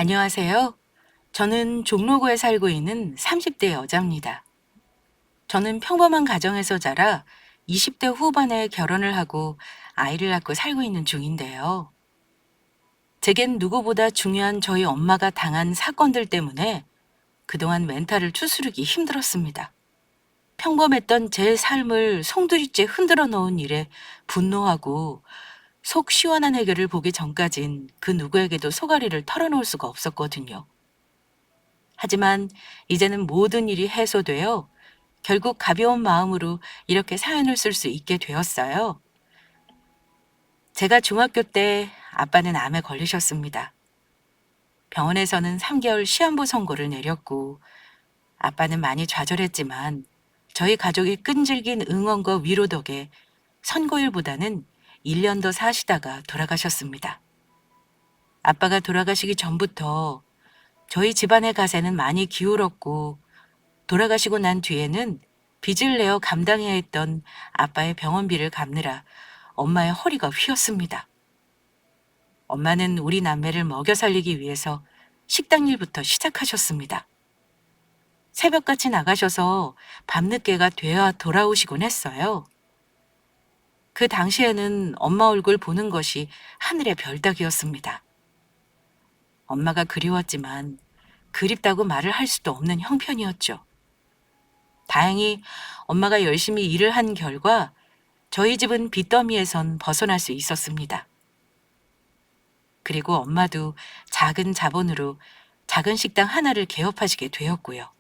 안녕하세요. 저는 종로구에 살고 있는 30대 여자입니다. 저는 평범한 가정에서 자라 20대 후반에 결혼을 하고 아이를 낳고 살고 있는 중인데요. 제겐 누구보다 중요한 저희 엄마가 당한 사건들 때문에 그동안 멘탈을 추스르기 힘들었습니다. 평범했던 제 삶을 송두리째 흔들어 놓은 일에 분노하고 속 시원한 해결을 보기 전까진 그 누구에게도 속앓이를 털어놓을 수가 없었거든요. 하지만 이제는 모든 일이 해소되어 결국 가벼운 마음으로 이렇게 사연을 쓸 수 있게 되었어요. 제가 중학교 때 아빠는 암에 걸리셨습니다. 병원에서는 3개월 시한부 선고를 내렸고 아빠는 많이 좌절했지만 저희 가족이 끈질긴 응원과 위로 덕에 선고일보다는 1년 더 사시다가 돌아가셨습니다. 아빠가 돌아가시기 전부터 저희 집안의 가세는 많이 기울었고 돌아가시고 난 뒤에는 빚을 내어 감당해야 했던 아빠의 병원비를 갚느라 엄마의 허리가 휘었습니다. 엄마는 우리 남매를 먹여 살리기 위해서 식당 일부터 시작하셨습니다. 새벽같이 나가셔서 밤늦게가 되어 돌아오시곤 했어요. 그 당시에는 엄마 얼굴 보는 것이 하늘의 별따기였습니다. 엄마가 그리웠지만 그립다고 말을 할 수도 없는 형편이었죠. 다행히 엄마가 열심히 일을 한 결과 저희 집은 빚더미에선 벗어날 수 있었습니다. 그리고 엄마도 작은 자본으로 작은 식당 하나를 개업하시게 되었고요.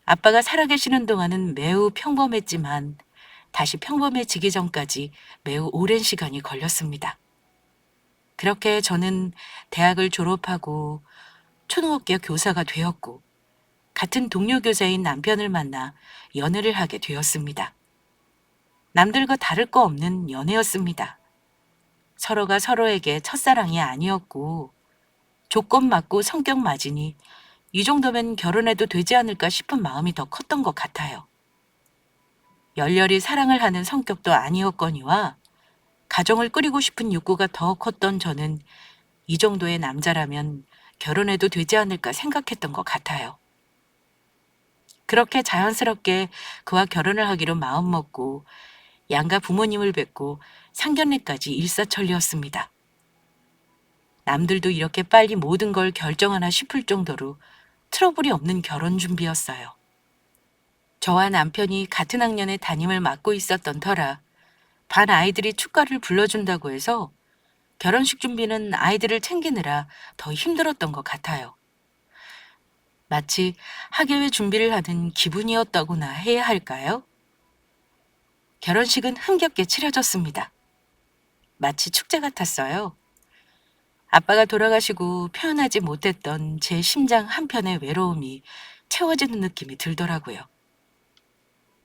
아빠가 살아계시는 동안은 매우 평범했지만 다시 평범해지기 전까지 매우 오랜 시간이 걸렸습니다. 그렇게 저는 대학을 졸업하고 초등학교 교사가 되었고 같은 동료 교사인 남편을 만나 연애를 하게 되었습니다. 남들과 다를 거 없는 연애였습니다. 서로가 서로에게 첫사랑이 아니었고 조건 맞고 성격 맞으니 이 정도면 결혼해도 되지 않을까 싶은 마음이 더 컸던 것 같아요. 열렬히 사랑을 하는 성격도 아니었거니와 가정을 꾸리고 싶은 욕구가 더 컸던 저는 이 정도의 남자라면 결혼해도 되지 않을까 생각했던 것 같아요. 그렇게 자연스럽게 그와 결혼을 하기로 마음먹고 양가 부모님을 뵙고 상견례까지 일사천리였습니다. 남들도 이렇게 빨리 모든 걸 결정하나 싶을 정도로 트러블이 없는 결혼 준비였어요. 저와 남편이 같은 학년에 담임을 맡고 있었던 터라 반 아이들이 축가를 불러준다고 해서 결혼식 준비는 아이들을 챙기느라 더 힘들었던 것 같아요. 마치 학예회 준비를 하는 기분이었다고나 해야 할까요? 결혼식은 흥겹게 치러졌습니다. 마치 축제 같았어요. 아빠가 돌아가시고 표현하지 못했던 제 심장 한편의 외로움이 채워지는 느낌이 들더라고요.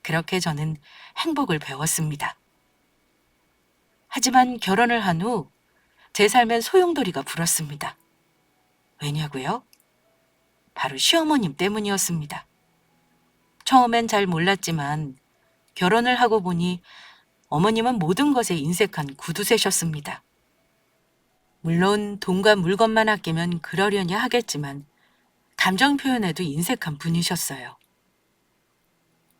그렇게 저는 행복을 배웠습니다. 하지만 결혼을 한 후 제 삶엔 소용돌이가 불었습니다. 왜냐고요? 바로 시어머님 때문이었습니다. 처음엔 잘 몰랐지만 결혼을 하고 보니 어머님은 모든 것에 인색한 구두쇠셨습니다. 물론 돈과 물건만 아끼면 그러려니 하겠지만 감정 표현에도 인색한 분이셨어요.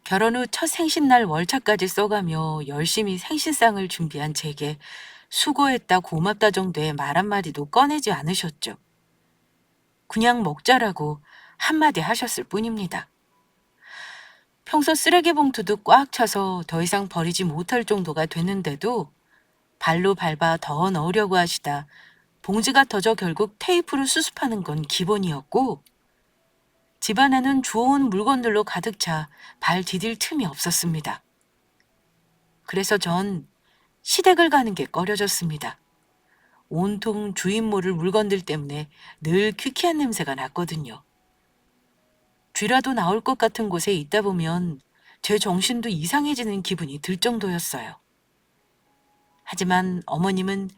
결혼 후 첫 생신날 월차까지 써가며 열심히 생신상을 준비한 제게 수고했다 고맙다 정도의 말 한마디도 꺼내지 않으셨죠. 그냥 먹자라고 한마디 하셨을 뿐입니다. 평소 쓰레기 봉투도 꽉 차서 더 이상 버리지 못할 정도가 됐는데도 발로 밟아 더 넣으려고 하시다 봉지가 터져 결국 테이프로 수습하는 건 기본이었고 집안에는 좋은 물건들로 가득 차 발 디딜 틈이 없었습니다. 그래서 전 시댁을 가는 게 꺼려졌습니다. 온통 주인 모를 물건들 때문에 늘 퀴퀴한 냄새가 났거든요. 쥐라도 나올 것 같은 곳에 있다 보면 제 정신도 이상해지는 기분이 들 정도였어요. 하지만 어머님은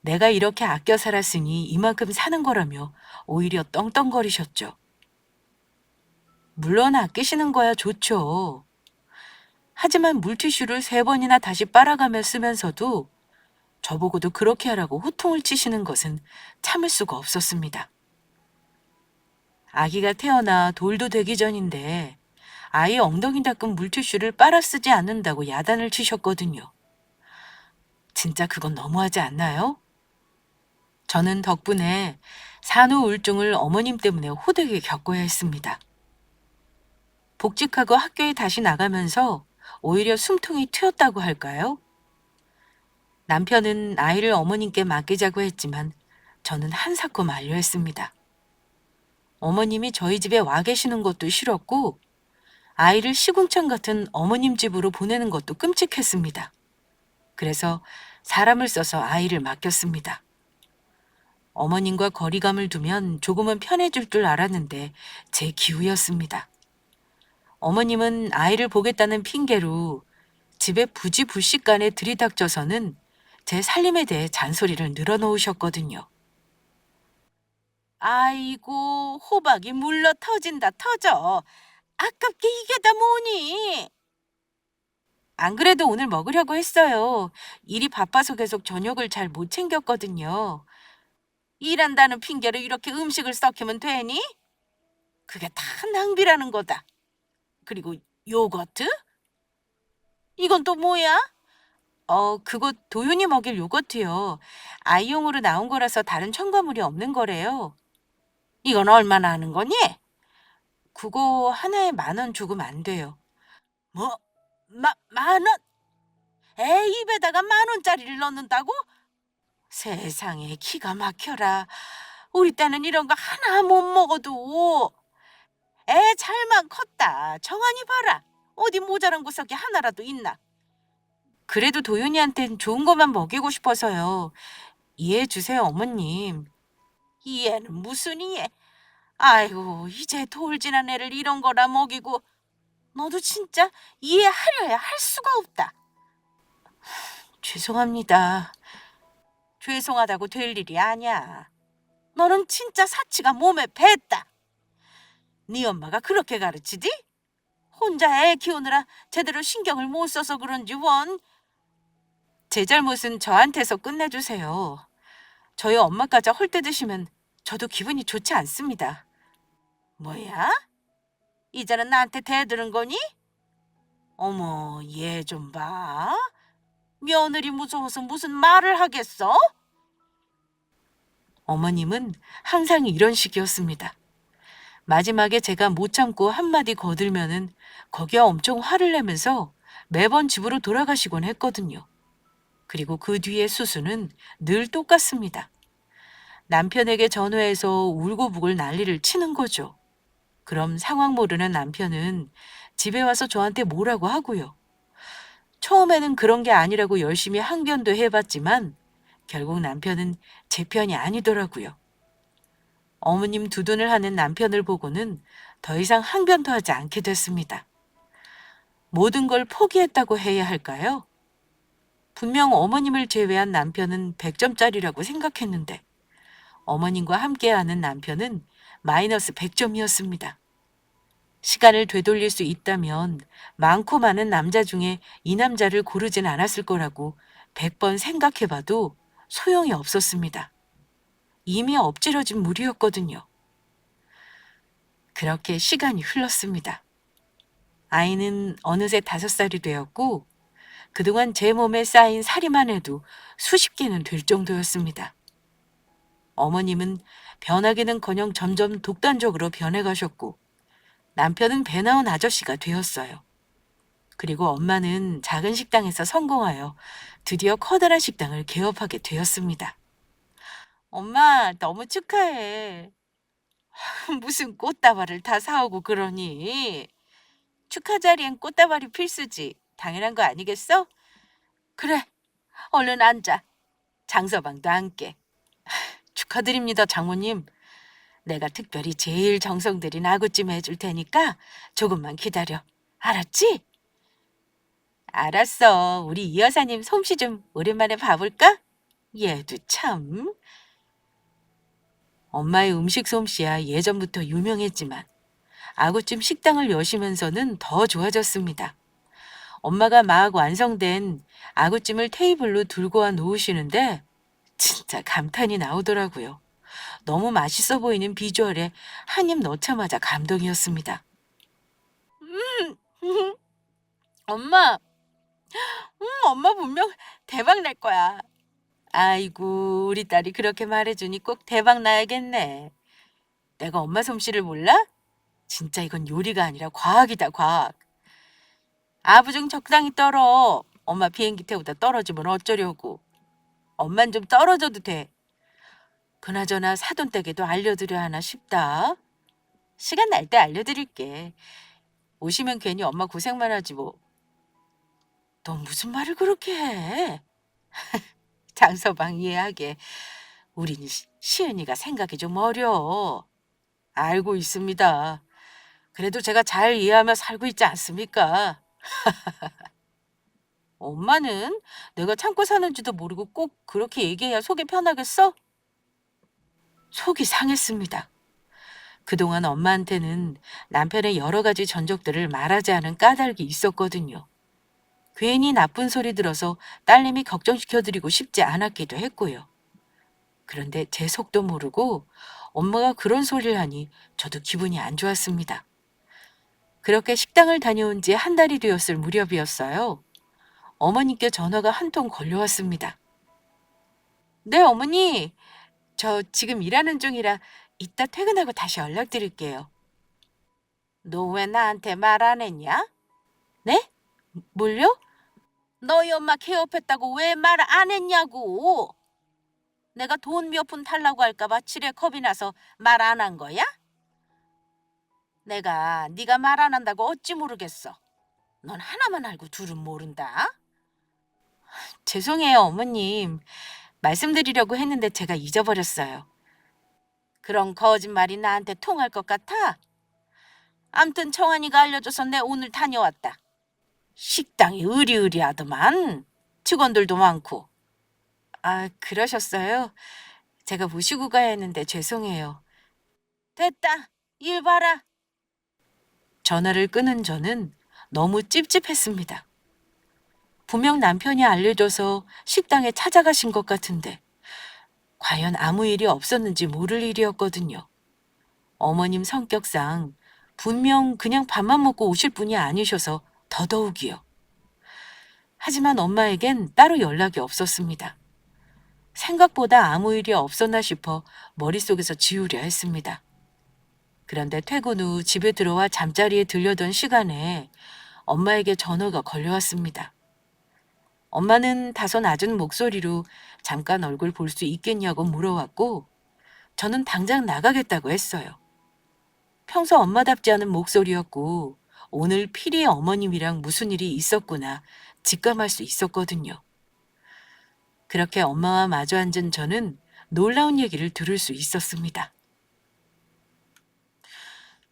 내가 이렇게 아껴 살았으니 이만큼 사는 거라며 오히려 떵떵거리셨죠. 물론 아끼시는 거야 좋죠. 하지만 물티슈를 3번이나 다시 빨아가며 쓰면서도 저보고도 그렇게 하라고 호통을 치시는 것은 참을 수가 없었습니다. 아기가 태어나 돌도 되기 전인데 아이 엉덩이 닦은 물티슈를 빨아 쓰지 않는다고 야단을 치셨거든요. 진짜 그건 너무하지 않나요? 저는 덕분에 산후 우울증을 어머님 때문에 호되게 겪어야 했습니다. 복직하고 학교에 다시 나가면서 오히려 숨통이 트였다고 할까요? 남편은 아이를 어머님께 맡기자고 했지만 저는 한사코 만류했습니다. 어머님이 저희 집에 와 계시는 것도 싫었고 아이를 시궁창 같은 어머님 집으로 보내는 것도 끔찍했습니다. 그래서 사람을 써서 아이를 맡겼습니다. 어머님과 거리감을 두면 조금은 편해질 줄 알았는데 제 기우였습니다. 어머님은 아이를 보겠다는 핑계로 집에 부지불식간에 들이닥쳐서는 제 살림에 대해 잔소리를 늘어놓으셨거든요. 아이고, 호박이 물러 터진다 터져. 아깝게 이게 다 뭐니? 안 그래도 오늘 먹으려고 했어요. 일이 바빠서 계속 저녁을 잘 못 챙겼거든요. 일한다는 핑계로 이렇게 음식을 썩히면 되니? 그게 다 낭비라는 거다. 그리고 요거트? 이건 또 뭐야? 그거 도윤이 먹일 요거트요. 아이용으로 나온 거라서 다른 첨가물이 없는 거래요. 이건 얼마나 하는 거니? 그거 하나에 10,000원 주고면 안 돼요. 뭐? 10,000원? 애 입에다가 10,000원짜리를 넣는다고? 세상에 기가 막혀라. 우리 때는 이런 거 하나 못 먹어도 애 잘만 컸다. 정한이 봐라. 어디 모자란 구석이 하나라도 있나? 그래도 도윤이한텐 좋은 것만 먹이고 싶어서요. 이해해 주세요, 어머님. 이해는 무슨 이해? 아이고, 이제 돌 지난 애를 이런 거나 먹이고 너도 진짜 이해하려야 할 수가 없다. 죄송합니다. 죄송하다고 될 일이 아니야. 너는 진짜 사치가 몸에 뱄다. 네 엄마가 그렇게 가르치지? 혼자 애 키우느라 제대로 신경을 못 써서 그런지 원. 제 잘못은 저한테서 끝내주세요. 저희 엄마까지 헐뜯으시면 저도 기분이 좋지 않습니다. 뭐야? 이제는 나한테 대드는 거니? 어머, 얘 좀 봐. 며느리 무서워서 무슨 말을 하겠어? 어머님은 항상 이런 식이었습니다. 마지막에 제가 못 참고 한마디 거들면은 거기에 엄청 화를 내면서 매번 집으로 돌아가시곤 했거든요. 그리고 그 뒤의 수순은 늘 똑같습니다. 남편에게 전화해서 울고불고 난리를 치는 거죠. 그럼 상황 모르는 남편은 집에 와서 저한테 뭐라고 하고요. 처음에는 그런 게 아니라고 열심히 항변도 해봤지만 결국 남편은 제 편이 아니더라고요. 어머님 두둔을 하는 남편을 보고는 더 이상 항변도 하지 않게 됐습니다. 모든 걸 포기했다고 해야 할까요? 분명 어머님을 제외한 남편은 100점짜리라고 생각했는데 어머님과 함께하는 남편은 마이너스 100점이었습니다. 시간을 되돌릴 수 있다면 많고 많은 남자 중에 이 남자를 고르진 않았을 거라고 100번 생각해봐도 소용이 없었습니다. 이미 엎질러진 물이었거든요. 그렇게 시간이 흘렀습니다. 아이는 어느새 5살이 되었고 그동안 제 몸에 쌓인 살이만 해도 수십 개는 될 정도였습니다. 어머님은 변하기는커녕 점점 독단적으로 변해가셨고 남편은 배 나온 아저씨가 되었어요. 그리고 엄마는 작은 식당에서 성공하여 드디어 커다란 식당을 개업하게 되었습니다. 엄마, 너무 축하해. 무슨 꽃다발을 다 사오고 그러니? 축하 자리엔 꽃다발이 필수지. 당연한 거 아니겠어? 그래, 얼른 앉아. 장서방도 함께. 축하드립니다, 장모님. 내가 특별히 제일 정성 들인 아구찜 해줄 테니까 조금만 기다려. 알았지? 알았어. 우리 이 여사님 솜씨 좀 오랜만에 봐볼까? 얘도 참. 엄마의 음식 솜씨야 예전부터 유명했지만 아구찜 식당을 여시면서는 더 좋아졌습니다. 엄마가 막 완성된 아구찜을 테이블로 들고 와 놓으시는데 진짜 감탄이 나오더라고요. 너무 맛있어 보이는 비주얼에 한 입 넣자마자 감동이었습니다. 엄마, 엄마 분명 대박 날 거야. 아이고, 우리 딸이 그렇게 말해주니 꼭 대박 나야겠네. 내가 엄마 솜씨를 몰라? 진짜 이건 요리가 아니라 과학이다, 과학. 아부중 적당히 떨어. 엄마 비행기 태우다 떨어지면 어쩌려고. 엄만 좀 떨어져도 돼. 그나저나 사돈댁에도 알려드려 하나 싶다. 시간 날 때 알려드릴게. 오시면 괜히 엄마 고생만 하지 뭐. 너 무슨 말을 그렇게 해? 장서방 이해하게. 우린 시은이가 생각이 좀 어려. 알고 있습니다. 그래도 제가 잘 이해하며 살고 있지 않습니까? 엄마는 내가 참고 사는지도 모르고 꼭 그렇게 얘기해야 속이 편하겠어? 속이 상했습니다. 그동안 엄마한테는 남편의 여러 가지 전적들을 말하지 않은 까닭이 있었거든요. 괜히 나쁜 소리 들어서 딸내미 걱정시켜드리고 싶지 않았기도 했고요. 그런데 제 속도 모르고 엄마가 그런 소리를 하니 저도 기분이 안 좋았습니다. 그렇게 식당을 다녀온 지 한 달이 되었을 무렵이었어요. 어머니께 전화가 한 통 걸려왔습니다. 네, 어머니. 저 지금 일하는 중이라 이따 퇴근하고 다시 연락드릴게요. 너 왜 나한테 말 안 했냐? 네? 뭘요? 너희 엄마 개업했다고 왜 말 안 했냐고. 내가 돈 몇 푼 달라고 할까봐 지레 겁이 나서 말 안 한 거야? 내가 네가 말 안 한다고 어찌 모르겠어. 넌 하나만 알고 둘은 모른다. 죄송해요, 어머님. 말씀드리려고 했는데 제가 잊어버렸어요. 그런 거짓말이 나한테 통할 것 같아? 암튼 청환이가 알려줘서 내 오늘 다녀왔다. 식당이 으리으리하더만. 직원들도 많고. 아, 그러셨어요? 제가 모시고 가야 했는데 죄송해요. 됐다. 일 봐라. 전화를 끊은 저는 너무 찝찝했습니다. 분명 남편이 알려줘서 식당에 찾아가신 것 같은데 과연 아무 일이 없었는지 모를 일이었거든요. 어머님 성격상 분명 그냥 밥만 먹고 오실 분이 아니셔서 더더욱이요. 하지만 엄마에겐 따로 연락이 없었습니다. 생각보다 아무 일이 없었나 싶어 머릿속에서 지우려 했습니다. 그런데 퇴근 후 집에 들어와 잠자리에 들려던 시간에 엄마에게 전화가 걸려왔습니다. 엄마는 다소 낮은 목소리로 잠깐 얼굴 볼 수 있겠냐고 물어왔고 저는 당장 나가겠다고 했어요. 평소 엄마답지 않은 목소리였고 오늘 필히 어머님이랑 무슨 일이 있었구나 직감할 수 있었거든요. 그렇게 엄마와 마주 앉은 저는 놀라운 얘기를 들을 수 있었습니다.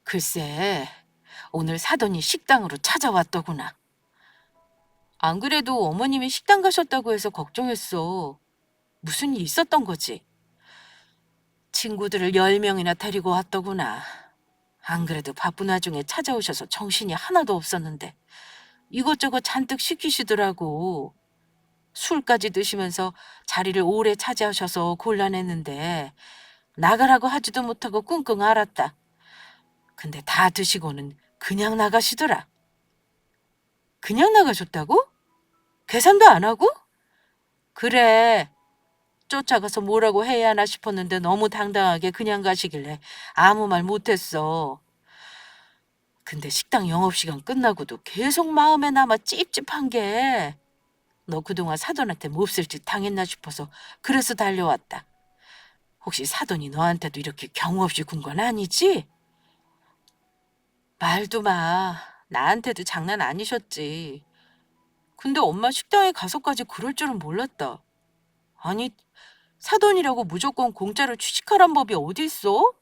글쎄, 오늘 사돈이 식당으로 찾아왔더구나. 안 그래도 어머님이 식당 가셨다고 해서 걱정했어. 무슨 일 있었던 거지? 친구들을 10명이나 데리고 왔더구나. 안 그래도 바쁜 와중에 찾아오셔서 정신이 하나도 없었는데 이것저것 잔뜩 시키시더라고. 술까지 드시면서 자리를 오래 차지하셔서 곤란했는데 나가라고 하지도 못하고 끙끙 앓았다. 근데 다 드시고는 그냥 나가시더라. 그냥 나가셨다고? 계산도 안 하고? 그래. 쫓아가서 뭐라고 해야 하나 싶었는데 너무 당당하게 그냥 가시길래 아무 말 못했어. 근데 식당 영업시간 끝나고도 계속 마음에 남아 찝찝한 게 너 그동안 사돈한테 몹쓸 짓 당했나 싶어서 그래서 달려왔다. 혹시 사돈이 너한테도 이렇게 경우 없이 군 건 아니지? 말도 마. 나한테도 장난 아니셨지. 근데 엄마 식당에 가서까지 그럴 줄은 몰랐다. 아니, 사돈이라고 무조건 공짜로 취직하란 법이 어디 있어?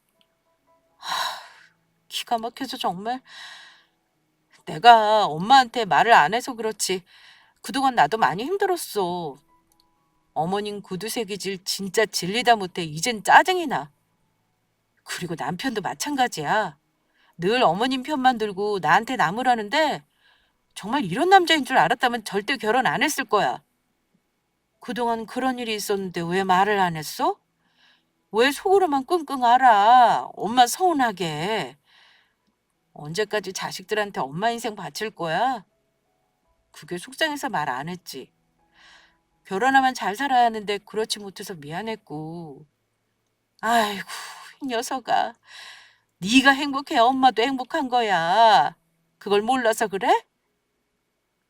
기가 막혀서 정말. 내가 엄마한테 말을 안 해서 그렇지. 그동안 나도 많이 힘들었어. 어머님 구두쇠기질 진짜 질리다 못해 이젠 짜증이 나. 그리고 남편도 마찬가지야. 늘 어머님 편만 들고 나한테 나무라는데 정말 이런 남자인 줄 알았다면 절대 결혼 안 했을 거야. 그동안 그런 일이 있었는데 왜 말을 안 했어? 왜 속으로만 끙끙 앓아? 엄마 서운하게. 언제까지 자식들한테 엄마 인생 바칠 거야? 그게 속상해서 말 안 했지. 결혼하면 잘 살아야 하는데 그렇지 못해서 미안했고. 아이고, 이 녀석아. 네가 행복해야 엄마도 행복한 거야. 그걸 몰라서 그래?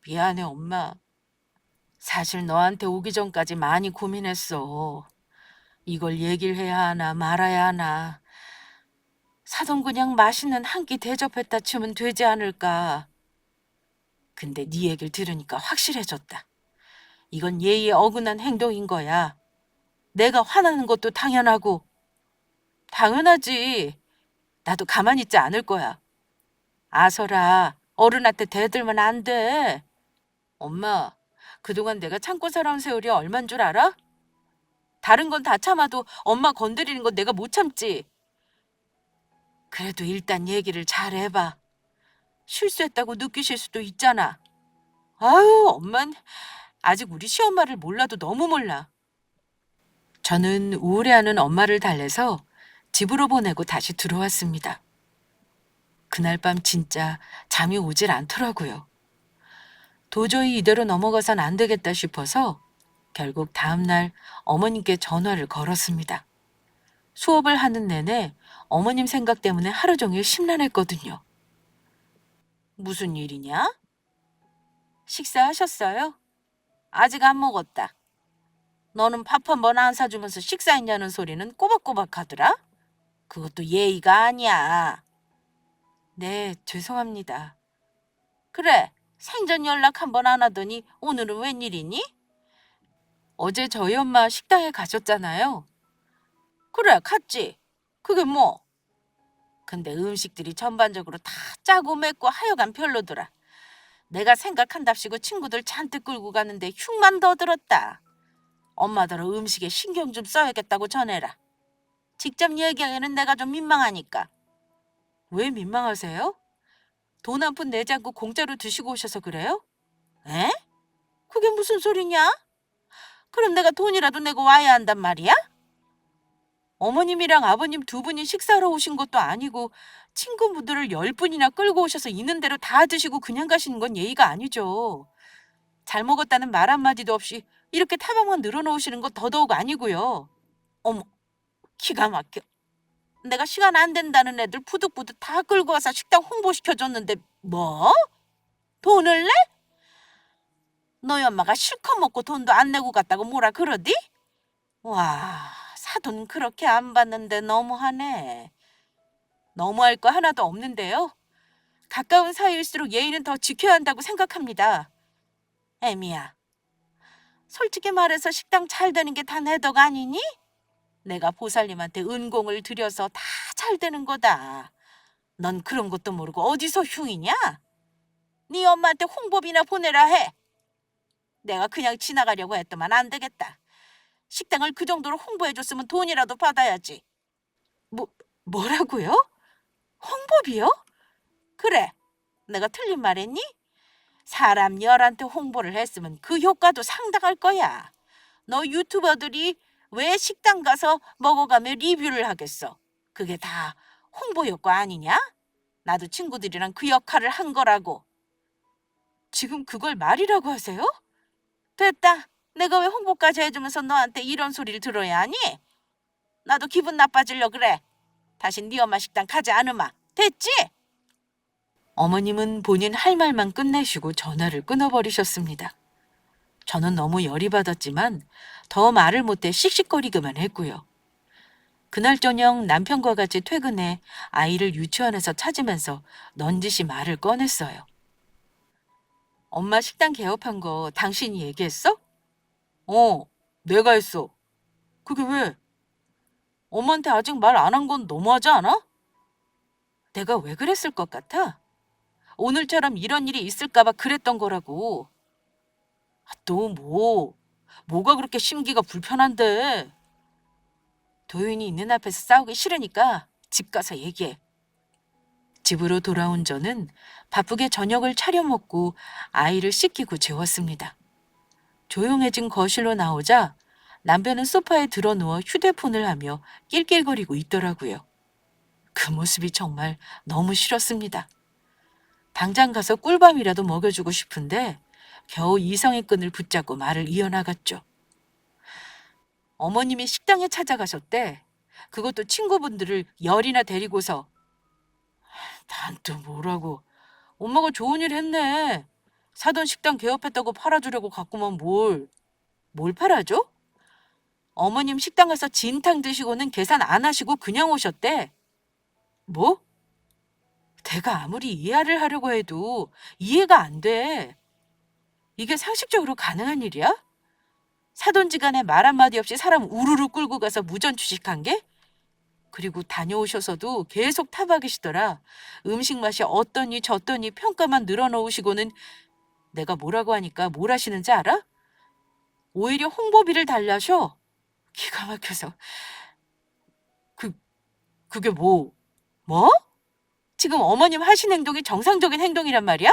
미안해, 엄마. 사실 너한테 오기 전까지 많이 고민했어. 이걸 얘기를 해야 하나 말아야 하나. 사돈 그냥 맛있는 한 끼 대접했다 치면 되지 않을까. 근데 네 얘기를 들으니까 확실해졌다. 이건 예의에 어긋난 행동인 거야. 내가 화나는 것도 당연하고. 당연하지. 나도 가만히 있지 않을 거야. 아서라, 어른한테 대들면 안 돼. 엄마, 그동안 내가 참고 살아온 세월이 얼만 줄 알아? 다른 건 다 참아도 엄마 건드리는 건 내가 못 참지. 그래도 일단 얘기를 잘 해봐. 실수했다고 느끼실 수도 있잖아. 아유, 엄만 아직 우리 시엄마를 몰라도 너무 몰라. 저는 우울해하는 엄마를 달래서 집으로 보내고 다시 들어왔습니다. 그날 밤 진짜 잠이 오질 않더라고요. 도저히 이대로 넘어가선 안 되겠다 싶어서 결국 다음날 어머님께 전화를 걸었습니다. 수업을 하는 내내 어머님 생각 때문에 하루 종일 심란했거든요. 무슨 일이냐? 식사하셨어요? 아직 안 먹었다. 너는 밥 한 번 안 사주면서 식사했냐는 소리는 꼬박꼬박 하더라? 그것도 예의가 아니야. 네, 죄송합니다. 그래, 생전 연락 한 번 안 하더니 오늘은 웬일이니? 어제 저희 엄마 식당에 가셨잖아요. 그래, 갔지. 그게 뭐? 근데 음식들이 전반적으로 다 짜고 맵고 하여간 별로더라. 내가 생각한답시고 친구들 잔뜩 끌고 가는데 흉만 더 들었다. 엄마더러 음식에 신경 좀 써야겠다고 전해라. 직접 얘기하기에는 내가 좀 민망하니까. 왜 민망하세요? 돈 한 푼 내지 않고 공짜로 드시고 오셔서 그래요? 에? 그게 무슨 소리냐? 그럼 내가 돈이라도 내고 와야 한단 말이야? 어머님이랑 아버님 두 분이 식사하러 오신 것도 아니고 친구분들을 10분이나 끌고 오셔서 있는 대로 다 드시고 그냥 가시는 건 예의가 아니죠. 잘 먹었다는 말 한마디도 없이 이렇게 타박만 늘어놓으시는 건 더더욱 아니고요. 어머, 기가 막혀. 내가 시간 안 된다는 애들 부득부득 다 끌고 와서 식당 홍보시켜줬는데 뭐? 돈을 내? 너희 엄마가 실컷 먹고 돈도 안 내고 갔다고 뭐라 그러디? 와, 사돈 그렇게 안 받는데 너무하네. 너무할 거 하나도 없는데요. 가까운 사이일수록 예의는 더 지켜야 한다고 생각합니다. 애미야, 솔직히 말해서 식당 잘 되는 게 다 내 덕 아니니? 내가 보살님한테 은공을 들여서 다 잘 되는 거다. 넌 그런 것도 모르고 어디서 흉이냐? 네 엄마한테 홍보비나 보내라 해. 내가 그냥 지나가려고 했더만 안 되겠다. 식당을 그 정도로 홍보해줬으면 돈이라도 받아야지. 뭐, 뭐라고요? 홍보비요? 그래, 내가 틀린 말했니? 사람 열한테 홍보를 했으면 그 효과도 상당할 거야. 너 유튜버들이 왜 식당 가서 먹어가며 리뷰를 하겠어? 그게 다 홍보 효과 아니냐? 나도 친구들이랑 그 역할을 한 거라고. 지금 그걸 말이라고 하세요? 됐다. 내가 왜 홍보까지 해주면서 너한테 이런 소리를 들어야 하니? 나도 기분 나빠지려 그래. 다시 네 엄마 식당 가지 않으마. 됐지? 어머님은 본인 할 말만 끝내시고 전화를 끊어버리셨습니다. 저는 너무 열이 받았지만 더 말을 못해 씩씩거리기만 했고요. 그날 저녁 남편과 같이 퇴근해 아이를 유치원에서 찾으면서 넌지시 말을 꺼냈어요. 엄마 식당 개업한 거 당신이 얘기했어? 어, 내가 했어. 그게 왜? 엄마한테 아직 말 안 한 건 너무하지 않아? 내가 왜 그랬을 것 같아? 오늘처럼 이런 일이 있을까 봐 그랬던 거라고. 또 뭐? 뭐가 그렇게 심기가 불편한데? 도윤이 있는 앞에서 싸우기 싫으니까 집 가서 얘기해. 집으로 돌아온 저는 바쁘게 저녁을 차려 먹고 아이를 씻기고 재웠습니다. 조용해진 거실로 나오자 남편은 소파에 드러누워 휴대폰을 하며 낄낄거리고 있더라고요. 그 모습이 정말 너무 싫었습니다. 당장 가서 꿀밤이라도 먹여주고 싶은데 겨우 이성의 끈을 붙잡고 말을 이어나갔죠. 어머님이 식당에 찾아가셨대. 그것도 친구분들을 열이나 데리고서. 난 또 뭐라고. 엄마가 좋은 일 했네. 사돈 식당 개업했다고 팔아주려고 갔구만 뭘. 뭘 팔아줘? 어머님 식당 가서 진탕 드시고는 계산 안 하시고 그냥 오셨대. 뭐? 내가 아무리 이해를 하려고 해도 이해가 안 돼. 이게 상식적으로 가능한 일이야? 사돈지간에 말 한마디 없이 사람 우르르 끌고 가서 무전 주식한 게? 그리고 다녀오셔서도 계속 타박이시더라. 음식 맛이 어떠니 저떠니 평가만 늘어놓으시고는. 내가 뭐라고 하니까 뭘 하시는지 알아? 오히려 홍보비를 달라셔. 기가 막혀서. 그, 그게 뭐? 뭐? 지금 어머님 하신 행동이 정상적인 행동이란 말이야?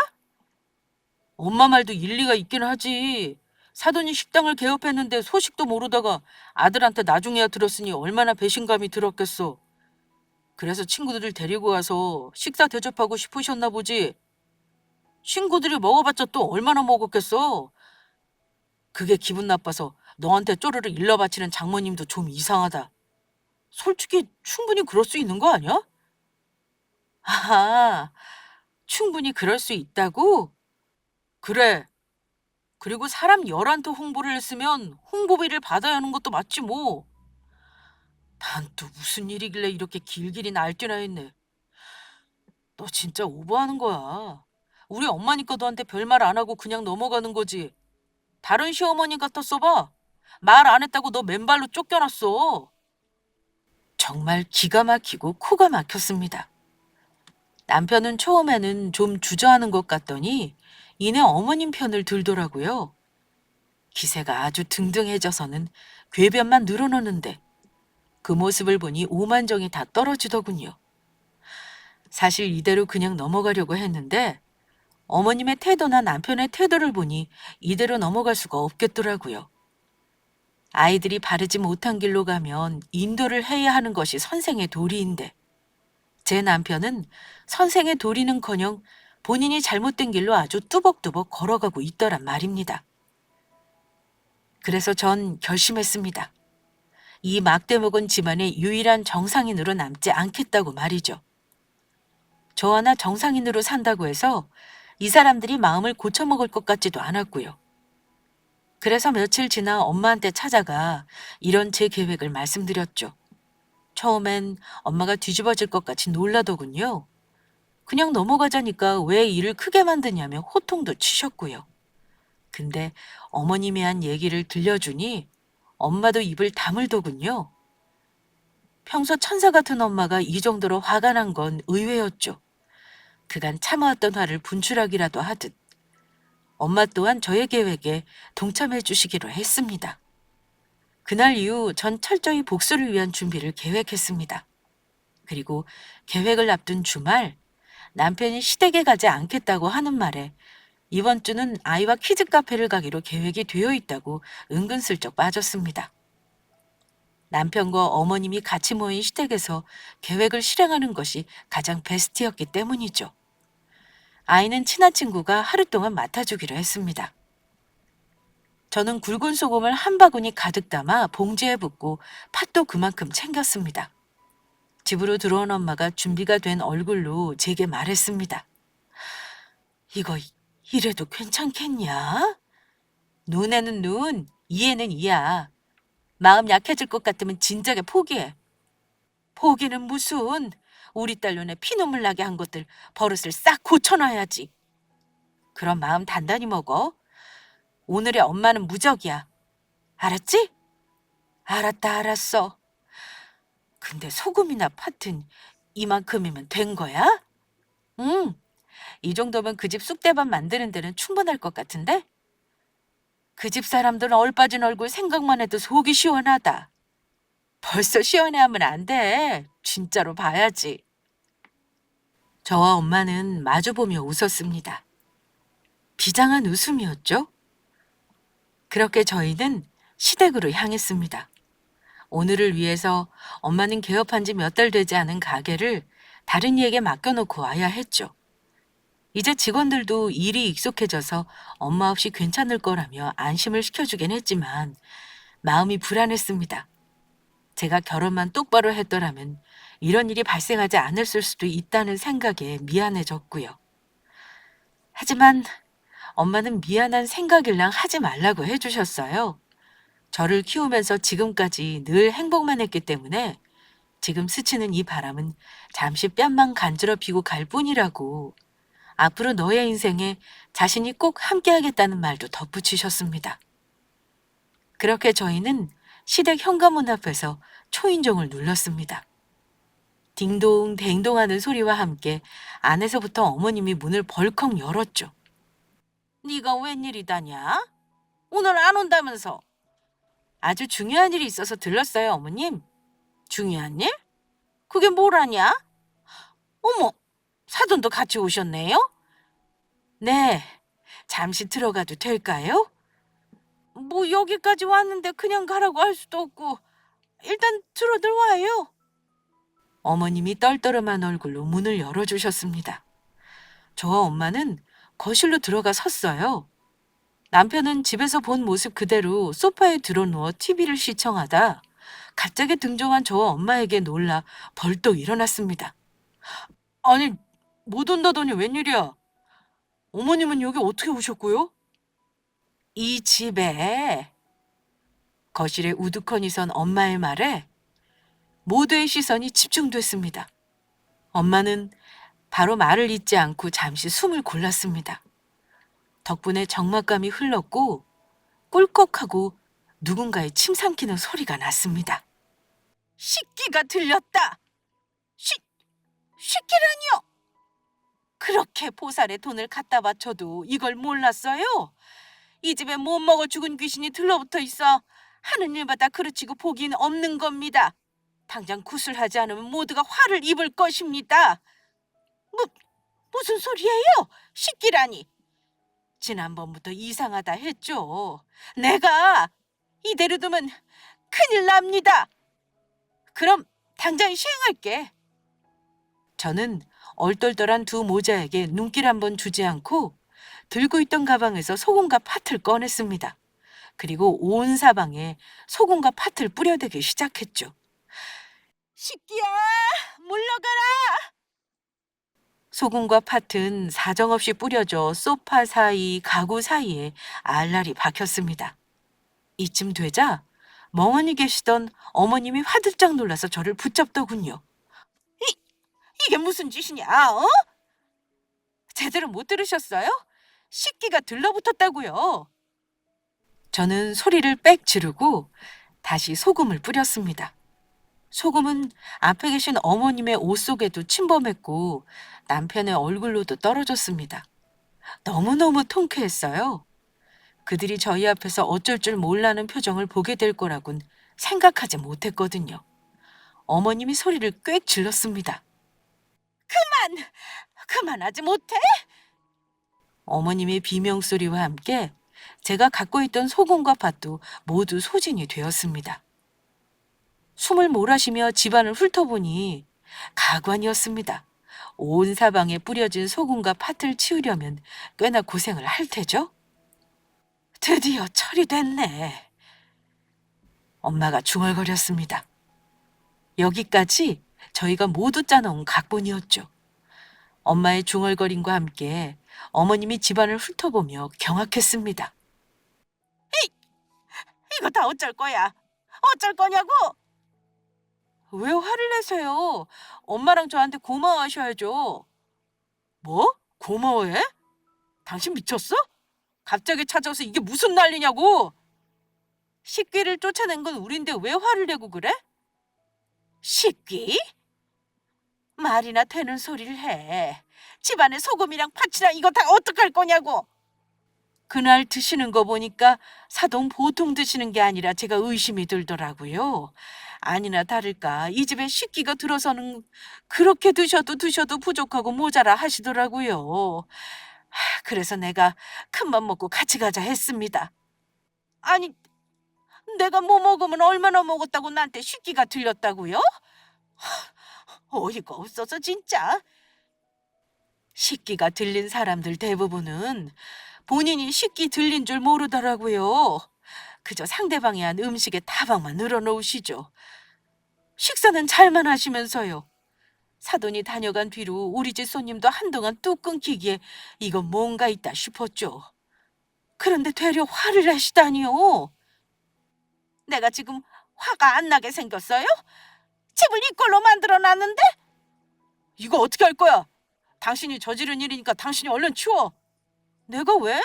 엄마 말도 일리가 있긴 하지. 사돈이 식당을 개업했는데 소식도 모르다가 아들한테 나중에야 들었으니 얼마나 배신감이 들었겠어. 그래서 친구들을 데리고 가서 식사 대접하고 싶으셨나 보지. 친구들이 먹어봤자 또 얼마나 먹었겠어. 그게 기분 나빠서 너한테 쪼르르 일러 바치는 장모님도 좀 이상하다. 솔직히 충분히 그럴 수 있는 거 아니야? 아, 충분히 그럴 수 있다고? 그래. 그리고 사람 열한테 홍보를 했으면 홍보비를 받아야 하는 것도 맞지 뭐. 난 또 무슨 일이길래 이렇게 길길이 날뛰나 했네. 너 진짜 오버하는 거야. 우리 엄마니까 너한테 별말 안 하고 그냥 넘어가는 거지. 다른 시어머니 같았어 봐. 말 안 했다고 너 맨발로 쫓겨났어. 정말 기가 막히고 코가 막혔습니다. 남편은 처음에는 좀 주저하는 것 같더니 이내 어머님 편을 들더라고요. 기세가 아주 등등해져서는 궤변만 늘어놓는데 그 모습을 보니 오만정이 다 떨어지더군요. 사실 이대로 그냥 넘어가려고 했는데 어머님의 태도나 남편의 태도를 보니 이대로 넘어갈 수가 없겠더라고요. 아이들이 바르지 못한 길로 가면 인도를 해야 하는 것이 선생의 도리인데 제 남편은 선생의 도리는커녕 본인이 잘못된 길로 아주 뚜벅뚜벅 걸어가고 있더란 말입니다. 그래서 전 결심했습니다. 이 막대먹은 집안의 유일한 정상인으로 남지 않겠다고 말이죠. 저 하나 정상인으로 산다고 해서 이 사람들이 마음을 고쳐먹을 것 같지도 않았고요. 그래서 며칠 지나 엄마한테 찾아가 이런 제 계획을 말씀드렸죠. 처음엔 엄마가 뒤집어질 것 같이 놀라더군요. 그냥 넘어가자니까 왜 일을 크게 만드냐며 호통도 치셨고요. 근데 어머님이 한 얘기를 들려주니 엄마도 입을 다물더군요. 평소 천사 같은 엄마가 이 정도로 화가 난 건 의외였죠. 그간 참아왔던 화를 분출하기라도 하듯 엄마 또한 저의 계획에 동참해 주시기로 했습니다. 그날 이후 전 철저히 복수를 위한 준비를 계획했습니다. 그리고 계획을 앞둔 주말 남편이 시댁에 가지 않겠다고 하는 말에 이번 주는 아이와 키즈 카페를 가기로 계획이 되어 있다고 은근슬쩍 빠졌습니다. 남편과 어머님이 같이 모인 시댁에서 계획을 실행하는 것이 가장 베스트였기 때문이죠. 아이는 친한 친구가 하루 동안 맡아주기로 했습니다. 저는 굵은 소금을 한 바구니 가득 담아 봉지에 붓고 팥도 그만큼 챙겼습니다. 집으로 들어온 엄마가 준비가 된 얼굴로 제게 말했습니다. 이거 이래도 괜찮겠냐? 눈에는 눈, 이에는 이야. 마음 약해질 것 같으면 진작에 포기해. 포기는 무슨, 우리 딸 눈에 피눈물 나게 한 것들 버릇을 싹 고쳐놔야지. 그런 마음 단단히 먹어. 오늘의 엄마는 무적이야. 알았지? 알았다, 알았어. 근데 소금이나 팥은 이만큼이면 된 거야? 응, 이 정도면 그 집 쑥대밥 만드는 데는 충분할 것 같은데? 그 집 사람들은 얼빠진 얼굴 생각만 해도 속이 시원하다. 벌써 시원해하면 안 돼. 진짜로 봐야지. 저와 엄마는 마주보며 웃었습니다. 비장한 웃음이었죠? 그렇게 저희는 시댁으로 향했습니다. 오늘을 위해서 엄마는 개업한 지 몇 달 되지 않은 가게를 다른 이에게 맡겨놓고 와야 했죠. 이제 직원들도 일이 익숙해져서 엄마 없이 괜찮을 거라며 안심을 시켜주긴 했지만 마음이 불안했습니다. 제가 결혼만 똑바로 했더라면 이런 일이 발생하지 않았을 수도 있다는 생각에 미안해졌고요. 하지만 엄마는 미안한 생각일랑 하지 말라고 해주셨어요. 저를 키우면서 지금까지 늘 행복만 했기 때문에 지금 스치는 이 바람은 잠시 뺨만 간지럽히고 갈 뿐이라고, 앞으로 너의 인생에 자신이 꼭 함께하겠다는 말도 덧붙이셨습니다. 그렇게 저희는 시댁 현관문 앞에서 초인종을 눌렀습니다. 딩동 댕동 하는 소리와 함께 안에서부터 어머님이 문을 벌컥 열었죠. 네가 웬일이다냐? 오늘 안 온다면서. 아주 중요한 일이 있어서 들렀어요, 어머님. 중요한 일? 그게 뭐라냐? 어머, 사돈도 같이 오셨네요? 네, 잠시 들어가도 될까요? 뭐 여기까지 왔는데 그냥 가라고 할 수도 없고 일단 들어와요. 어머님이 떨떠름한 얼굴로 문을 열어주셨습니다. 저와 엄마는 거실로 들어가 섰어요. 남편은 집에서 본 모습 그대로 소파에 드러누워 TV를 시청하다 갑자기 등장한 저와 엄마에게 놀라 벌떡 일어났습니다. 아니, 못 온다더니 웬일이야? 어머님은 여기 어떻게 오셨고요? 이 집에. 거실에 우두커니 선 엄마의 말에 모두의 시선이 집중됐습니다. 엄마는 바로 말을 잇지 않고 잠시 숨을 골랐습니다. 덕분에 적막감이 흘렀고 꿀꺽하고 누군가의 침 삼키는 소리가 났습니다. 식기가 들렸다. 식기라니요? 그렇게 보살에 돈을 갖다 바쳐도 이걸 몰랐어요? 이 집에 못 먹어 죽은 귀신이 들러붙어 있어 하는 일마다 그르치고 보기는 없는 겁니다. 당장 구슬하지 않으면 모두가 화를 입을 것입니다. 무슨 소리예요? 식기라니. 지난번부터 이상하다 했죠. 내가 이대로 두면 큰일 납니다. 그럼 당장 시행할게. 저는 얼떨떨한 두 모자에게 눈길 한번 주지 않고 들고 있던 가방에서 소금과 팥을 꺼냈습니다. 그리고 온 사방에 소금과 팥을 뿌려대기 시작했죠. 식기야, 물러가라! 소금과 팥은 사정없이 뿌려져 소파 사이, 가구 사이에 알알이 박혔습니다. 이쯤 되자 멍하니 계시던 어머님이 화들짝 놀라서 저를 붙잡더군요. 이게 무슨 짓이냐, 어? 제대로 못 들으셨어요? 식기가 들러붙었다고요. 저는 소리를 빽 지르고 다시 소금을 뿌렸습니다. 소금은 앞에 계신 어머님의 옷 속에도 침범했고 남편의 얼굴로도 떨어졌습니다. 너무너무 통쾌했어요. 그들이 저희 앞에서 어쩔 줄 몰라는 표정을 보게 될 거라곤 생각하지 못했거든요. 어머님이 소리를 꽥 질렀습니다. 그만하지 못해? 어머님의 비명소리와 함께 제가 갖고 있던 소금과 팥도 모두 소진이 되었습니다. 숨을 몰아쉬며 집안을 훑어보니 가관이었습니다. 온 사방에 뿌려진 소금과 팥을 치우려면 꽤나 고생을 할 테죠? 드디어 처리됐네. 엄마가 중얼거렸습니다. 여기까지 저희가 모두 짜놓은 각본이었죠. 엄마의 중얼거림과 함께 어머님이 집안을 훑어보며 경악했습니다. 이거 다 어쩔 거야? 어쩔 거냐고? 왜 화를 내세요? 엄마랑 저한테 고마워하셔야죠. 뭐? 고마워해? 당신 미쳤어? 갑자기 찾아와서 이게 무슨 난리냐고? 식귀를 쫓아낸 건 우린데 왜 화를 내고 그래? 식귀? 말이나 되는 소리를 해. 집안에 소금이랑 팥이랑 이거 다 어떡할 거냐고. 그날 드시는 거 보니까 사돈 보통 드시는 게 아니라 제가 의심이 들더라고요. 아니나 다를까 이 집에 식기가 들어서는 그렇게 드셔도 부족하고 모자라 하시더라고요. 그래서 내가 큰맘 먹고 같이 가자 했습니다. 아니, 내가 뭐 먹으면 얼마나 먹었다고 나한테 식기가 들렸다고요? 어이가 없어서 진짜. 식기가 들린 사람들 대부분은 본인이 식기 들린 줄 모르더라고요. 그저 상대방이 한 음식에 타박만 늘어놓으시죠. 식사는 잘만 하시면서요. 사돈이 다녀간 뒤로 우리 집 손님도 한동안 뚝 끊기기에 이건 뭔가 있다 싶었죠. 그런데 되려 화를 내시다니요. 내가 지금 화가 안 나게 생겼어요? 집을 이꼴로 만들어 놨는데? 이거 어떻게 할 거야? 당신이 저지른 일이니까 당신이 얼른 치워. 내가 왜?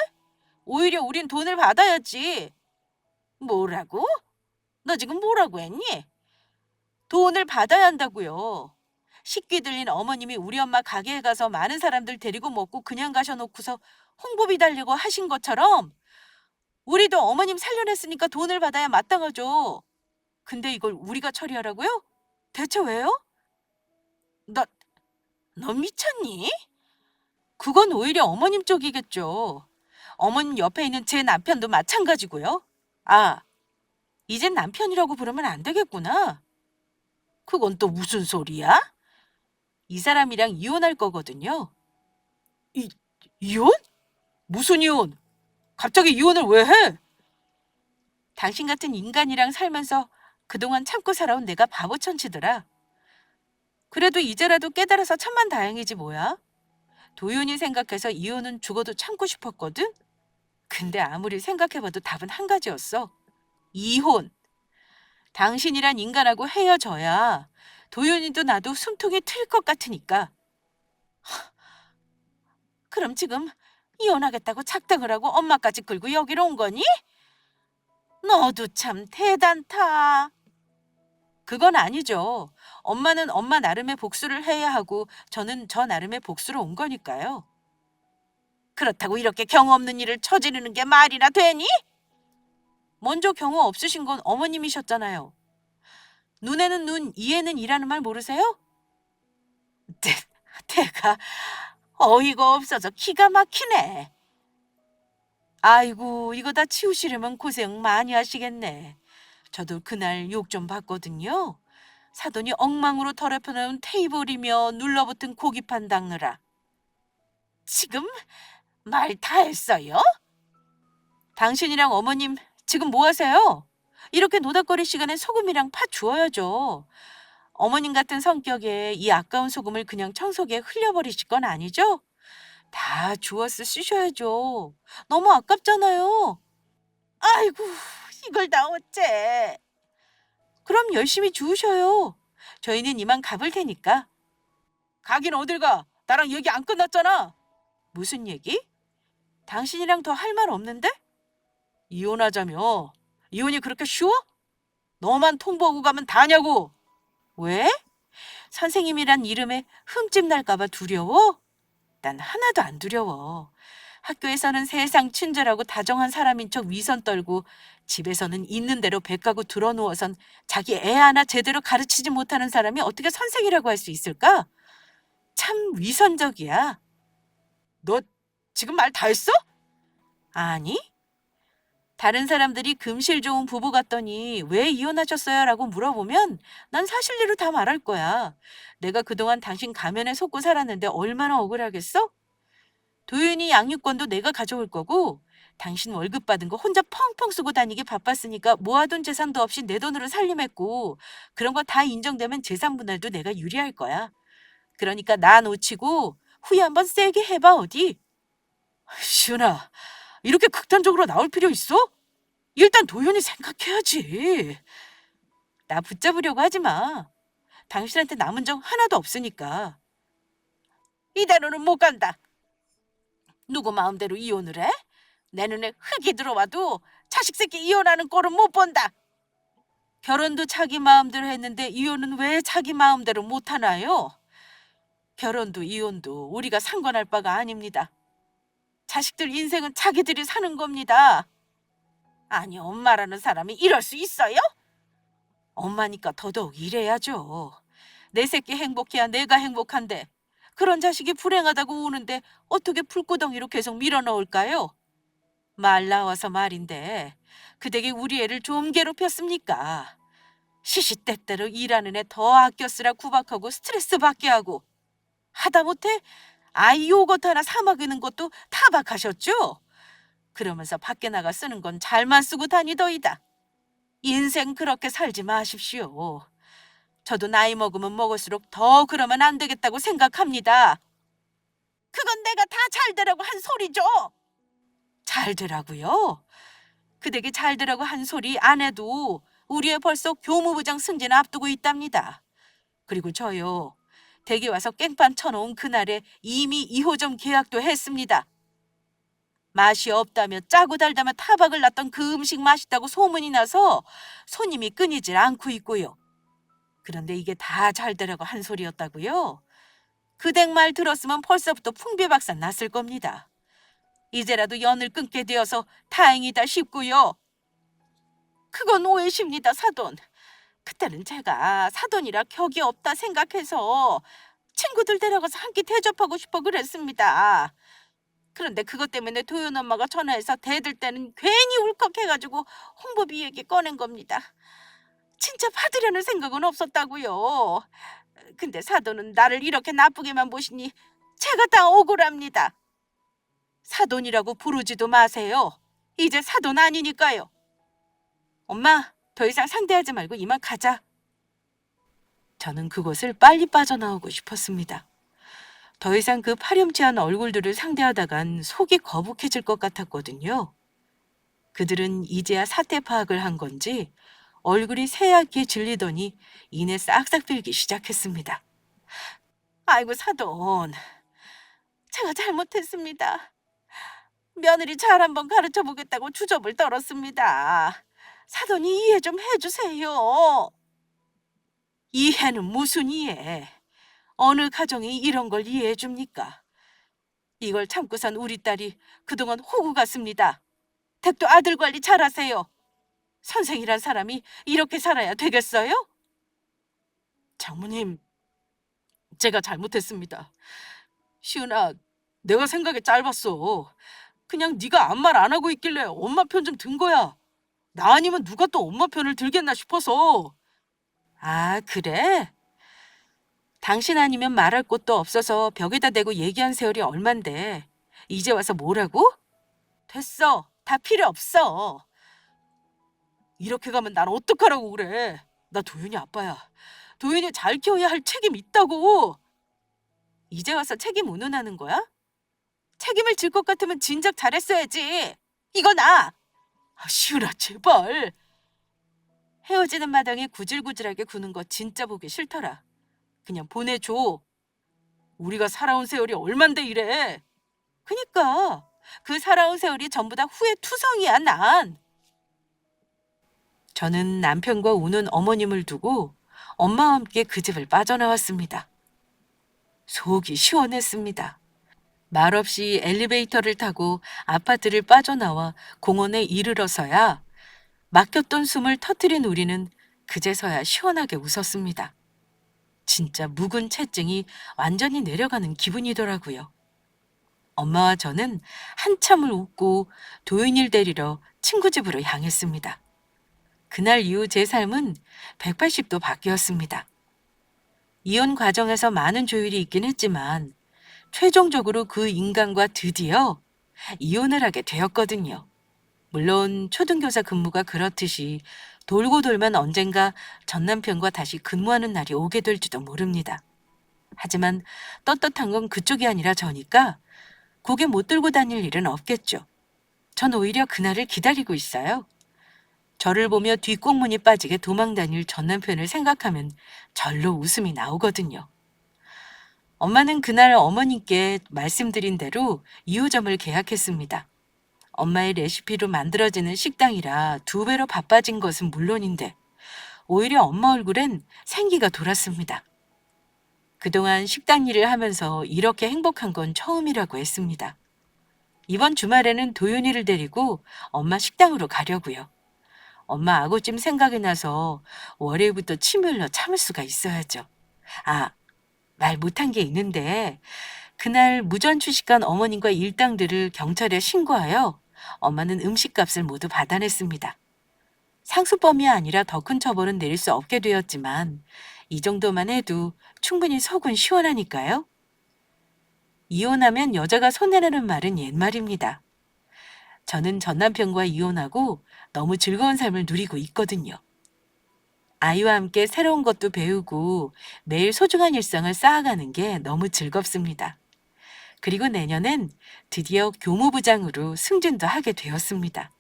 오히려 우린 돈을 받아야지. 뭐라고? 너 지금 뭐라고 했니? 돈을 받아야 한다고요. 식기 들린 어머님이 우리 엄마 가게에 가서 많은 사람들 데리고 먹고 그냥 가셔놓고서 홍보비 달려고 하신 것처럼 우리도 어머님 살려냈으니까 돈을 받아야 마땅하죠. 근데 이걸 우리가 처리하라고요? 대체 왜요? 너, 너 미쳤니? 그건 오히려 어머님 쪽이겠죠. 어머님 옆에 있는 제 남편도 마찬가지고요. 아, 이젠 남편이라고 부르면 안 되겠구나. 그건 또 무슨 소리야? 이 사람이랑 이혼할 거거든요. 이, 이혼? 무슨 이혼? 갑자기 이혼을 왜 해? 당신 같은 인간이랑 살면서 그동안 참고 살아온 내가 바보천치더라. 그래도 이제라도 깨달아서 천만다행이지 뭐야. 도윤이 생각해서 이혼은 죽어도 참고 싶었거든? 근데 아무리 생각해봐도 답은 한 가지였어. 이혼. 당신이란 인간하고 헤어져야 도윤이도 나도 숨통이 트일 것 같으니까. 그럼 지금 이혼하겠다고 작당을 하고 엄마까지 끌고 여기로 온 거니? 너도 참 대단타. 그건 아니죠. 엄마는 엄마 나름의 복수를 해야 하고 저는 저 나름의 복수로 온 거니까요. 그렇다고 이렇게 경우 없는 일을 저지르는 게 말이나 되니? 먼저 경우 없으신 건 어머님이셨잖아요. 눈에는 눈, 이에는 이라는 말 모르세요? 내가 어이가 없어서 기가 막히네. 아이고, 이거 다 치우시려면 고생 많이 하시겠네. 저도 그날 욕 좀 받거든요. 사돈이 엉망으로 더럽혀놓은 테이블이며 눌러붙은 고기판 닦느라. 지금 말 다 했어요? 당신이랑 어머님 지금 뭐 하세요? 이렇게 노닥거릴 시간에 소금이랑 파 주어야죠. 어머님 같은 성격에 이 아까운 소금을 그냥 청소기에 흘려버리실 건 아니죠? 다 주워서 쓰셔야죠. 너무 아깝잖아요. 아이고, 이걸 다 어째. 그럼 열심히 주우셔요. 저희는 이만 가볼 테니까. 가긴 어딜 가? 나랑 얘기 안 끝났잖아. 무슨 얘기? 당신이랑 더 할 말 없는데? 이혼하자며. 이혼이 그렇게 쉬워? 너만 통보하고 가면 다냐고. 왜? 선생님이란 이름에 흠집 날까봐 두려워? 난 하나도 안 두려워. 학교에서는 세상 친절하고 다정한 사람인 척 위선 떨고 집에서는 있는 대로 배 까고 드러누워선 자기 애 하나 제대로 가르치지 못하는 사람이 어떻게 선생이라고 할 수 있을까? 참 위선적이야. 너 지금 말 다 했어? 아니, 다른 사람들이 금실 좋은 부부 같더니 왜 이혼하셨어요? 라고 물어보면 난 사실대로 다 말할 거야. 내가 그동안 당신 가면에 속고 살았는데 얼마나 억울하겠어? 도윤이 양육권도 내가 가져올 거고 당신 월급 받은 거 혼자 펑펑 쓰고 다니기 바빴으니까 모아둔 재산도 없이 내 돈으로 살림했고 그런 거 다 인정되면 재산 분할도 내가 유리할 거야. 그러니까 나 놓치고 후회 한번 세게 해봐 어디. 시은아, 이렇게 극단적으로 나올 필요 있어? 일단 도윤이 생각해야지. 나 붙잡으려고 하지 마. 당신한테 남은 정 하나도 없으니까. 이대로는 못 간다. 누구 마음대로 이혼을 해? 내 눈에 흙이 들어와도 자식 새끼 이혼하는 꼴은 못 본다. 결혼도 자기 마음대로 했는데 이혼은 왜 자기 마음대로 못 하나요? 결혼도 이혼도 우리가 상관할 바가 아닙니다. 자식들 인생은 자기들이 사는 겁니다. 아니, 엄마라는 사람이 이럴 수 있어요? 엄마니까 더더욱 이래야죠. 내 새끼 행복해야 내가 행복한데 그런 자식이 불행하다고 우는데 어떻게 풀구덩이로 계속 밀어넣을까요? 말 나와서 말인데 그 댁이 우리 애를 좀 괴롭혔습니까? 시시때때로 일하는 애 더 아껴 쓰라 구박하고 스트레스 받게 하고 하다못해 아이 요거트 하나 사 먹이는 것도 타박하셨죠? 그러면서 밖에 나가 쓰는 건 잘만 쓰고 다니더이다. 인생 그렇게 살지 마십시오. 저도 나이 먹으면 먹을수록 더 그러면 안 되겠다고 생각합니다. 그건 내가 다 잘 되라고 한 소리죠. 잘 되라고요? 그 댁이 잘 되라고 한 소리 안 해도 우리 애 벌써 교무부장 승진 앞두고 있답니다. 그리고 저요. 댁에 와서 깽판 쳐놓은 그날에 이미 2호점 계약도 했습니다. 맛이 없다며 짜고 달다며 타박을 놨던 그 음식 맛있다고 소문이 나서 손님이 끊이질 않고 있고요. 그런데 이게 다 잘 되라고 한 소리였다고요? 그 댁 말 들었으면 벌써부터 풍비박산 났을 겁니다. 이제라도 연을 끊게 되어서 다행이다 싶고요. 그건 오해십니다, 사돈. 그때는 제가 사돈이라 격이 없다 생각해서 친구들 데려가서 한 끼 대접하고 싶어 그랬습니다. 그런데 그것 때문에 도연 엄마가 전화해서 대들 때는 괜히 울컥해가지고 홍보비 얘기 꺼낸 겁니다. 진짜 받으려는 생각은 없었다고요. 근데 사돈은 나를 이렇게 나쁘게만 보시니 제가 다 억울합니다. 사돈이라고 부르지도 마세요. 이제 사돈 아니니까요. 엄마, 더 이상 상대하지 말고 이만 가자. 저는 그곳을 빨리 빠져나오고 싶었습니다. 더 이상 그 파렴치한 얼굴들을 상대하다간 속이 거북해질 것 같았거든요. 그들은 이제야 사태 파악을 한 건지 얼굴이 새하얗게 질리더니 이내 싹싹 빌기 시작했습니다. 아이고 사돈, 제가 잘못했습니다. 며느리 잘 한번 가르쳐 보겠다고 주접을 떨었습니다. 사돈이 이해 좀 해주세요. 이해는 무슨 이해? 어느 가정이 이런 걸 이해해 줍니까? 이걸 참고선 우리 딸이 그동안 호구 같습니다. 댁도 아들 관리 잘하세요. 선생이란 사람이 이렇게 살아야 되겠어요? 장모님, 제가 잘못했습니다. 시은아, 내가 생각이 짧았어. 그냥 네가 아무 말 안 하고 있길래 엄마 편 좀 든 거야. 나 아니면 누가 또 엄마 편을 들겠나 싶어서. 아, 그래? 당신 아니면 말할 곳도 없어서 벽에다 대고 얘기한 세월이 얼만데 이제 와서 뭐라고? 됐어. 다 필요 없어. 이렇게 가면 난 어떡하라고 그래. 나 도윤이 아빠야. 도윤이 잘 키워야 할 책임 있다고. 이제 와서 책임 운운하는 거야? 책임을 질 것 같으면 진작 잘했어야지. 이거 나. 아, 시은아 제발. 헤어지는 마당에 구질구질하게 구는 거 진짜 보기 싫더라. 그냥 보내줘. 우리가 살아온 세월이 얼만데 이래. 그니까 그 살아온 세월이 전부 다 후회 투성이야 난. 저는 남편과 우는 어머님을 두고 엄마와 함께 그 집을 빠져나왔습니다. 속이 시원했습니다. 말없이 엘리베이터를 타고 아파트를 빠져나와 공원에 이르러서야 막혔던 숨을 터뜨린 우리는 그제서야 시원하게 웃었습니다. 진짜 묵은 채증이 완전히 내려가는 기분이더라고요. 엄마와 저는 한참을 웃고 도윤이를 데리러 친구 집으로 향했습니다. 그날 이후 제 삶은 180도 바뀌었습니다. 이혼 과정에서 많은 조율이 있긴 했지만 최종적으로 그 인간과 드디어 이혼을 하게 되었거든요. 물론 초등교사 근무가 그렇듯이 돌고 돌면 언젠가 전 남편과 다시 근무하는 날이 오게 될지도 모릅니다. 하지만 떳떳한 건 그쪽이 아니라 저니까 고개 못 들고 다닐 일은 없겠죠. 전 오히려 그날을 기다리고 있어요. 저를 보며 뒷꽁문이 빠지게 도망 다닐 전 남편을 생각하면 절로 웃음이 나오거든요. 엄마는 그날 어머님께 말씀드린 대로 2호점을 계약했습니다. 엄마의 레시피로 만들어지는 식당이라 2배로 바빠진 것은 물론인데 오히려 엄마 얼굴엔 생기가 돌았습니다. 그동안 식당 일을 하면서 이렇게 행복한 건 처음이라고 했습니다. 이번 주말에는 도윤이를 데리고 엄마 식당으로 가려고요. 엄마 아구찜 생각이 나서 월요일부터 침이 흘러 참을 수가 있어야죠. 아, 말 못한 게 있는데 그날 무전 취식한 어머님과 일당들을 경찰에 신고하여 엄마는 음식값을 모두 받아냈습니다. 상습범이 아니라 더 큰 처벌은 내릴 수 없게 되었지만 이 정도만 해도 충분히 속은 시원하니까요. 이혼하면 여자가 손해라는 말은 옛말입니다. 저는 전 남편과 이혼하고 너무 즐거운 삶을 누리고 있거든요. 아이와 함께 새로운 것도 배우고 매일 소중한 일상을 쌓아가는 게 너무 즐겁습니다. 그리고 내년엔 드디어 교무부장으로 승진도 하게 되었습니다.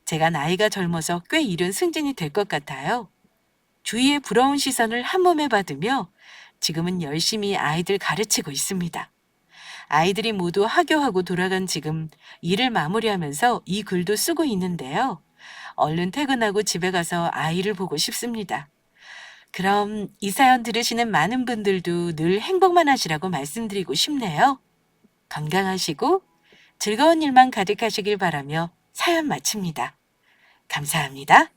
제가 나이가 젊어서 꽤 이른 승진이 될 것 같아요. 주위의 부러운 시선을 한 몸에 받으며 지금은 열심히 아이들 가르치고 있습니다. 아이들이 모두 하교하고 돌아간 지금 일을 마무리하면서 이 글도 쓰고 있는데요. 얼른 퇴근하고 집에 가서 아이를 보고 싶습니다. 그럼 이 사연 들으시는 많은 분들도 늘 행복만 하시라고 말씀드리고 싶네요. 건강하시고 즐거운 일만 가득하시길 바라며 사연 마칩니다. 감사합니다.